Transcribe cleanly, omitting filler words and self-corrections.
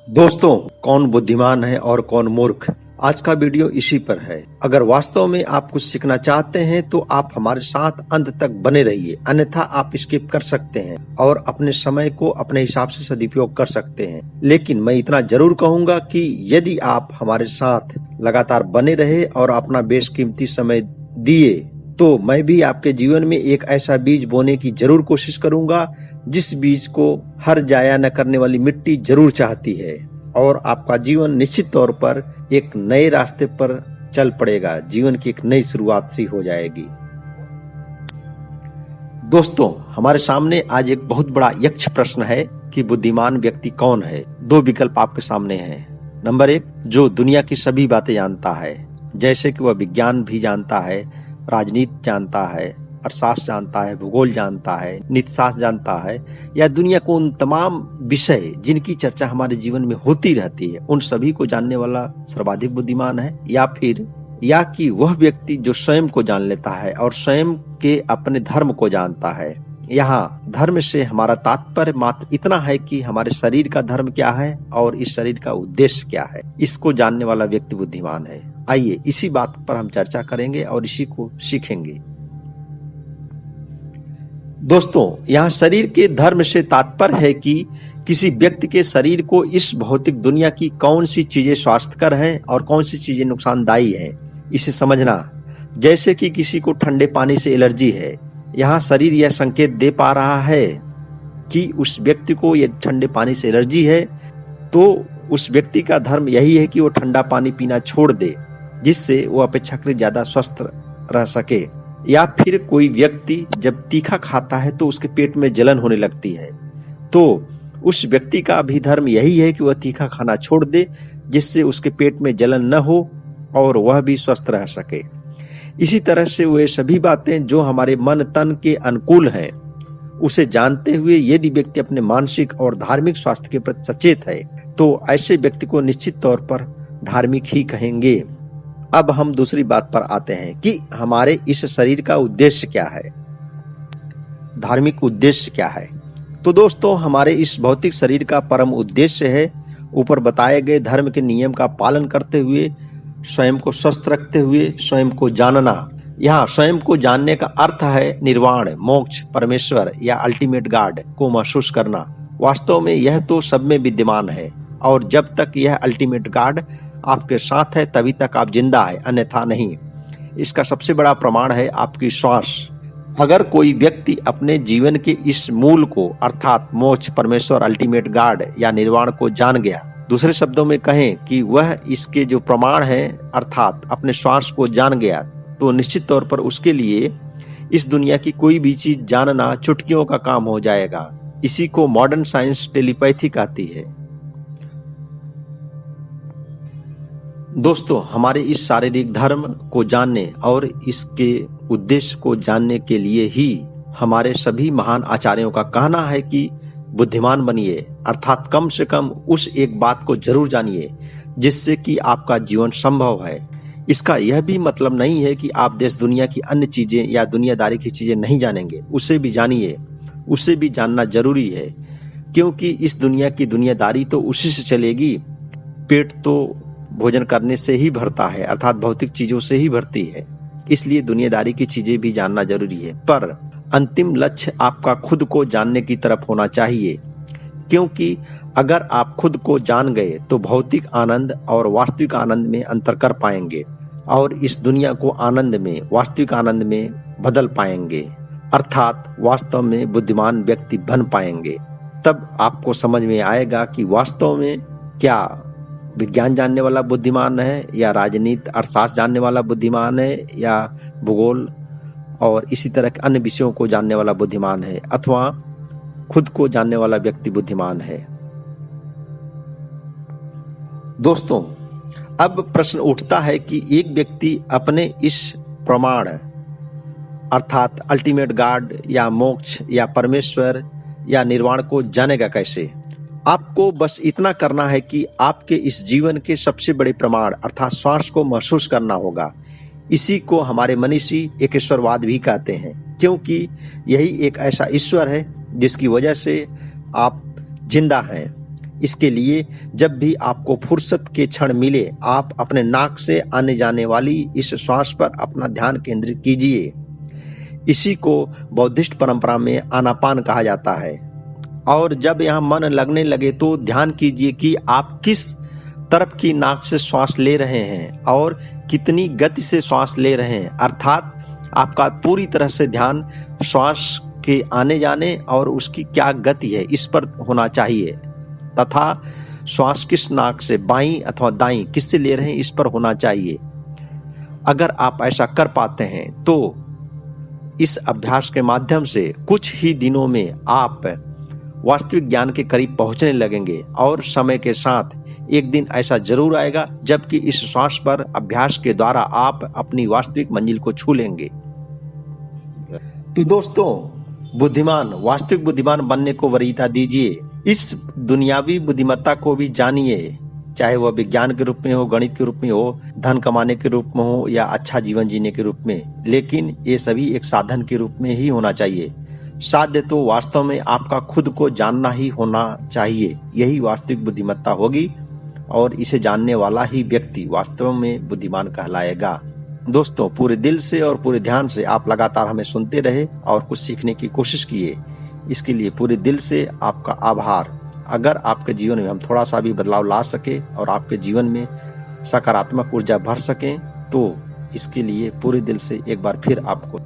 दोस्तों, कौन बुद्धिमान है और कौन मूर्ख, आज का वीडियो इसी पर है। अगर वास्तव में आप कुछ सीखना चाहते हैं तो आप हमारे साथ अंत तक बने रहिए, अन्यथा आप स्किप कर सकते हैं और अपने समय को अपने हिसाब से सदुपयोग कर सकते हैं। लेकिन मैं इतना जरूर कहूंगा कि यदि आप हमारे साथ लगातार बने रहे और अपना बेशकीमती समय दिए तो मैं भी आपके जीवन में एक ऐसा बीज बोने की जरूर कोशिश करूंगा जिस बीज को हर जाया न करने वाली मिट्टी जरूर चाहती है और आपका जीवन निश्चित तौर पर एक नए रास्ते पर चल पड़ेगा। जीवन की एक नई शुरुआत सी हो जाएगी। दोस्तों, हमारे सामने आज एक बहुत बड़ा यक्ष प्रश्न है कि बुद्धिमान व्यक्ति कौन है। दो विकल्प आपके सामने हैं। नंबर 1, जो दुनिया की सभी बातें जानता है, जैसे कि वह विज्ञान भी जानता है, राजनीति जानता है, अर्थशास्त्र जानता है, भूगोल जानता है, नीतिशास्त्र जानता है, या दुनिया को उन तमाम विषय जिनकी चर्चा हमारे जीवन में होती रहती है उन सभी को जानने वाला सर्वाधिक बुद्धिमान है। या कि वह व्यक्ति जो स्वयं को जान लेता है और स्वयं के अपने धर्म को जानता है। यहाँ धर्म से हमारा तात्पर्य मात्र इतना है कि हमारे शरीर का धर्म क्या है और इस शरीर का उद्देश्य क्या है, इसको जानने वाला व्यक्ति बुद्धिमान है। आइए इसी बात पर हम चर्चा करेंगे और इसी को सीखेंगे। दोस्तों, यहाँ शरीर के धर्म से तात्पर्य है कि किसी व्यक्ति के शरीर को इस भौतिक दुनिया की कौन सी चीजें स्वास्थ्यकर हैं और कौन सी चीजें नुकसानदायी हैं, इसे समझना। जैसे कि किसी को ठंडे पानी से एलर्जी है, यहाँ शरीर यह संकेत दे पा रहा है कि उस व्यक्ति को यदि ठंडे पानी से एलर्जी है तो उस व्यक्ति का धर्म यही है कि वो ठंडा पानी पीना छोड़ दे, जिससे वो अपेक्षाकृत ज्यादा स्वस्थ रह सके। या फिर कोई व्यक्ति जब तीखा खाता है तो उसके पेट में जलन होने लगती है, तो उस व्यक्ति का भी धर्म यही है कि वह तीखा खाना छोड़ दे, जिससे उसके पेट में जलन न हो और वह भी स्वस्थ रह सके। इसी तरह से वे सभी बातें जो हमारे मन तन के अनुकूल हैं, उसे जानते हुए यदि व्यक्ति अपने मानसिक और धार्मिक स्वास्थ्य के प्रति सचेत है तो ऐसे व्यक्ति को निश्चित तौर पर धार्मिक ही कहेंगे। अब हम दूसरी बात पर आते हैं कि हमारे इस शरीर का उद्देश्य क्या है, धार्मिक उद्देश्य क्या है। तो दोस्तों, हमारे इस भौतिक शरीर का परम उद्देश्य है ऊपर बताए गए धर्म के नियम का पालन करते हुए, स्वयं को स्वस्थ रखते हुए स्वयं को जानना। यहाँ स्वयं को जानने का अर्थ है निर्वाण, मोक्ष, परमेश्वर या अल्टीमेट गॉड को महसूस करना। वास्तव में यह तो सब में विद्यमान है और जब तक यह अल्टीमेट गॉड आपके साथ है तभी तक आप जिंदा है, अन्यथा नहीं। इसका सबसे बड़ा प्रमाण है आपकी श्वास। अगर कोई व्यक्ति अपने जीवन के इस मूल को अर्थात मोक्ष, परमेश्वर, अल्टीमेट गॉड या निर्वाण को जान गया, दूसरे शब्दों में कहें कि वह इसके जो प्रमाण है अर्थात अपने श्वास को जान गया, तो निश्चित तौर पर उसके लिए इस दुनिया की कोई भी चीज जानना चुटकियों का काम हो जाएगा। इसी को मॉडर्न साइंस टेलीपैथी कहती है। दोस्तों, हमारे इस शारीरिक धर्म को जानने और इसके उद्देश्य को जानने के लिए ही हमारे सभी महान आचार्यों का कहना है कि बुद्धिमान बनिए, अर्थात कम से कम उस एक बात को जरूर जानिए जिससे कि आपका जीवन संभव है। इसका यह भी मतलब नहीं है कि आप देश दुनिया की अन्य चीजें या दुनियादारी की चीजें नहीं जानेंगे, उसे भी जानिए, उसे भी जानना जरूरी है, क्योंकि इस दुनिया की दुनियादारी तो उसी से चलेगी। पेट तो भोजन करने से ही भरता है, अर्थात भौतिक चीजों से ही भरती है, इसलिए दुनियादारी की चीजें भी जानना जरूरी है। पर अंतिम लक्ष्य आपका खुद को जानने की तरफ होना चाहिए, क्योंकि अगर आप खुद को जान गए तो भौतिक आनंद और वास्तविक आनंद में अंतर कर पाएंगे और इस दुनिया को आनंद में, वास्तविक आनंद में बदल पाएंगे, अर्थात वास्तव में बुद्धिमान व्यक्ति बन पाएंगे। तब आपको समझ में आएगा कि वास्तव में क्या विज्ञान जानने वाला बुद्धिमान है या राजनीति, अर्थशास्त्र जानने वाला बुद्धिमान है या भूगोल और इसी तरह के अन्य विषयों को जानने वाला बुद्धिमान है, अथवा खुद को जानने वाला व्यक्ति बुद्धिमान है। दोस्तों, अब प्रश्न उठता है कि एक व्यक्ति अपने इस प्रमाण अर्थात अल्टीमेट गॉड या मोक्ष या परमेश्वर या निर्वाण को जानेगा कैसे। आपको बस इतना करना है कि आपके इस जीवन के सबसे बड़े प्रमाण अर्थात श्वास को महसूस करना होगा। इसी को हमारे मनीषी एकेश्वरवाद भी कहते हैं, क्योंकि यही एक ऐसा ईश्वर है जिसकी वजह से आप जिंदा हैं। इसके लिए जब भी आपको फुर्सत के क्षण मिले, आप अपने नाक से आने जाने वाली इस श्वास पर अपना ध्यान केंद्रित कीजिए। इसी को बौद्धिस्ट परंपरा में आनापान कहा जाता है। और जब यहाँ मन लगने लगे तो ध्यान कीजिए कि आप किस तरफ की नाक से श्वास ले रहे हैं और कितनी गति से श्वास ले रहे हैं। अर्थात आपका पूरी तरह से ध्यान श्वास के आने जाने और उसकी क्या गति है इस पर होना चाहिए, तथा श्वास किस नाक से, बाईं अथवा दाईं, किससे ले रहे हैं इस पर होना चाहिए। अगर आप ऐसा कर पाते हैं तो इस अभ्यास के माध्यम से कुछ ही दिनों में आप वास्तविक ज्ञान के करीब पहुंचने लगेंगे और समय के साथ एक दिन ऐसा जरूर आएगा जबकि इस श्वास पर अभ्यास के द्वारा आप अपनी वास्तविक मंजिल को छू लेंगे। तो दोस्तों, वास्तविक बुद्धिमान बनने को वरीयता दीजिए। इस दुनियावी बुद्धिमत्ता को भी जानिए, चाहे वह विज्ञान के रूप में हो, गणित के रूप में हो, धन कमाने के रूप में हो या अच्छा जीवन जीने के रूप में, लेकिन ये सभी एक साधन के रूप में ही होना चाहिए। साध्य तो वास्तव में आपका खुद को जानना ही होना चाहिए। यही वास्तविक बुद्धिमत्ता होगी और इसे जानने वाला ही व्यक्ति वास्तव में बुद्धिमान कहलाएगा। दोस्तों, पूरे दिल से और पूरे ध्यान से आप लगातार हमें सुनते रहे और कुछ सीखने की कोशिश किए, इसके लिए पूरे दिल से आपका आभार। अगर आपके जीवन में हम थोड़ा सा भी बदलाव ला सके और आपके जीवन में सकारात्मक ऊर्जा भर सकें तो इसके लिए पूरे दिल से एक बार फिर आपको